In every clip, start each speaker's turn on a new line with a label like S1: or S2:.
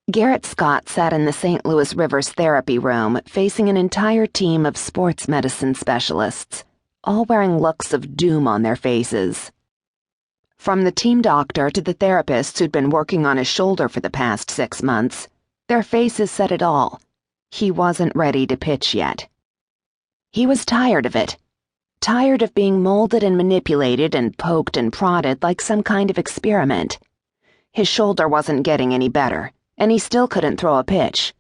S1: Garrett Scott sat in the St. Louis River's therapy room facing an entire team of sports medicine specialists, all wearing looks of doom on their faces. From the team doctor to the therapists who'd been working on his shoulder for the past 6 months, their faces said it all. He wasn't ready to pitch yet. He was tired of it. Tired of being molded and manipulated and poked and prodded like some kind of experiment. His shoulder wasn't getting any better, and he still couldn't throw a pitch.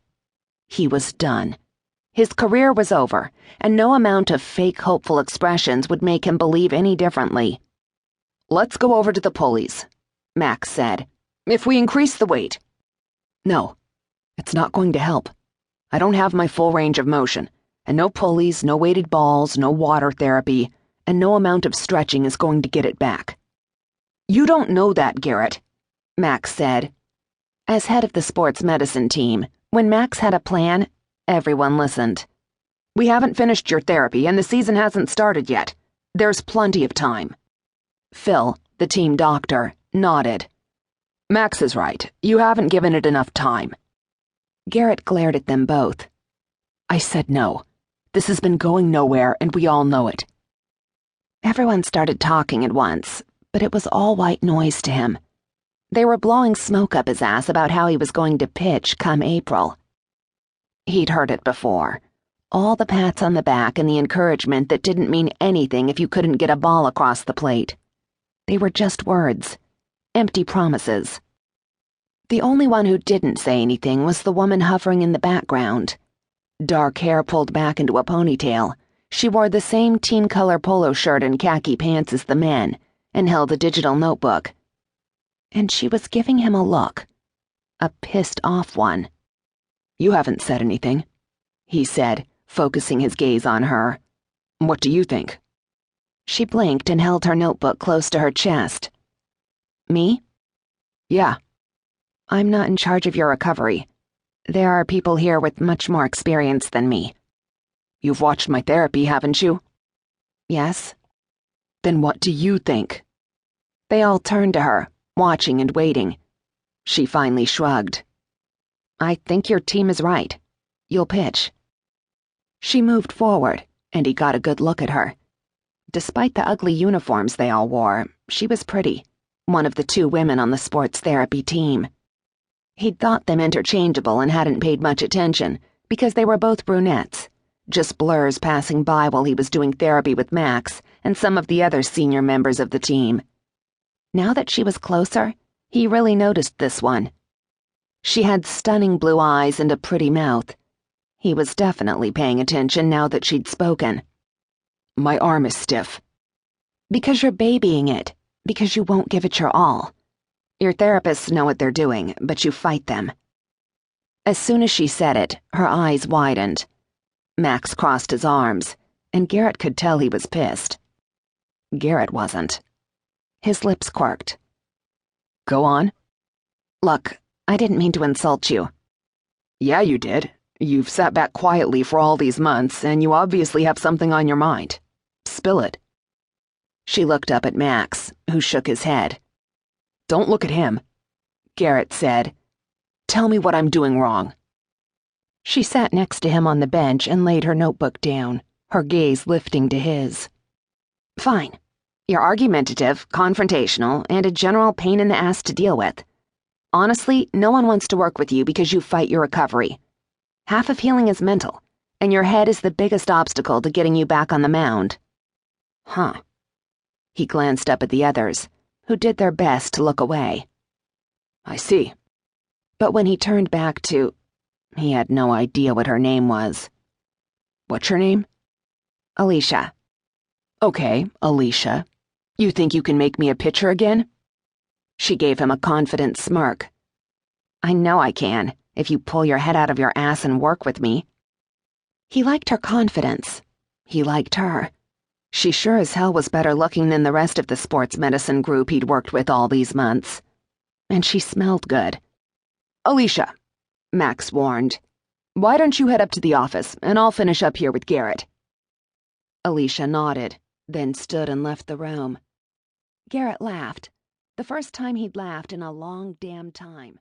S1: He was done. His career was over, and no amount of fake hopeful expressions would make him believe any differently. "Let's go over to the pulleys," Max said. "If we increase the weight." "No, it's not going to help. I don't have my full range of motion, and no pulleys, no weighted balls, no water therapy, and no amount of stretching is going to get it back." "You don't know that, Garrett," Max said. As head of the sports medicine team, when Max had a plan, everyone listened. "We haven't finished your therapy, and the season hasn't started yet. There's plenty of time." Phil, the team doctor, nodded. "Max is right. You haven't given it enough time." Garrett glared at them both. "I said no. This has been going nowhere, and we all know it." Everyone started talking at once, but it was all white noise to him. They were blowing smoke up his ass about how he was going to pitch come April. He'd heard it before. All the pats on the back and the encouragement that didn't mean anything if you couldn't get a ball across the plate. They were just words. Empty promises. The only one who didn't say anything was the woman hovering in the background. Dark hair pulled back into a ponytail. She wore the same team color polo shirt and khaki pants as the men, and held a digital notebook. And she was giving him a look. A pissed off one. "You haven't said anything," he said, focusing his gaze on her. "What do you think?" She blinked and held her notebook close to her chest. "Me?" "Yeah. I'm not in charge of your recovery. There are people here with much more experience than me." "You've watched my therapy, haven't you?" "Yes." "Then what do you think?" They all turned to her, watching and waiting. She finally shrugged. "I think your team is right. You'll pitch." She moved forward, and he got a good look at her. Despite the ugly uniforms they all wore, she was pretty, one of the 2 women on the sports therapy team. He'd thought them interchangeable and hadn't paid much attention, because they were both brunettes, just blurs passing by while he was doing therapy with Max and some of the other senior members of the team. Now that she was closer, he really noticed this one. She had stunning blue eyes and a pretty mouth. He was definitely paying attention now that she'd spoken. "My arm is stiff." "Because you're babying it, because you won't give it your all. Your therapists know what they're doing, but you fight them." As soon as she said it, her eyes widened. Max crossed his arms, and Garrett could tell he was pissed. Garrett wasn't. His lips quirked. "Go on." "Look, I didn't mean to insult you." "Yeah, you did. You've sat back quietly for all these months, and you obviously have something on your mind. Spill it." She looked up at Max, who shook his head. "Don't look at him," Garrett said. "Tell me what I'm doing wrong." She sat next to him on the bench and laid her notebook down, her gaze lifting to his. "Fine. You're argumentative, confrontational, and a general pain in the ass to deal with. Honestly, no one wants to work with you because you fight your recovery. Half of healing is mental, and your head is the biggest obstacle to getting you back on the mound." "Huh." He glanced up at the others, who did their best to look away. "I see." But when he turned back to... he had no idea what her name was. "What's your name?" "Alicia." "Okay, Alicia. You think you can make me a pitcher again?" She gave him a confident smirk. "I know I can, if you pull your head out of your ass and work with me." He liked her confidence. He liked her. She sure as hell was better looking than the rest of the sports medicine group he'd worked with all these months. And she smelled good. "Alicia," Max warned, "why don't you head up to the office, and I'll finish up here with Garrett." Alicia nodded, then stood and left the room. Garrett laughed. The first time he'd laughed in a long damn time.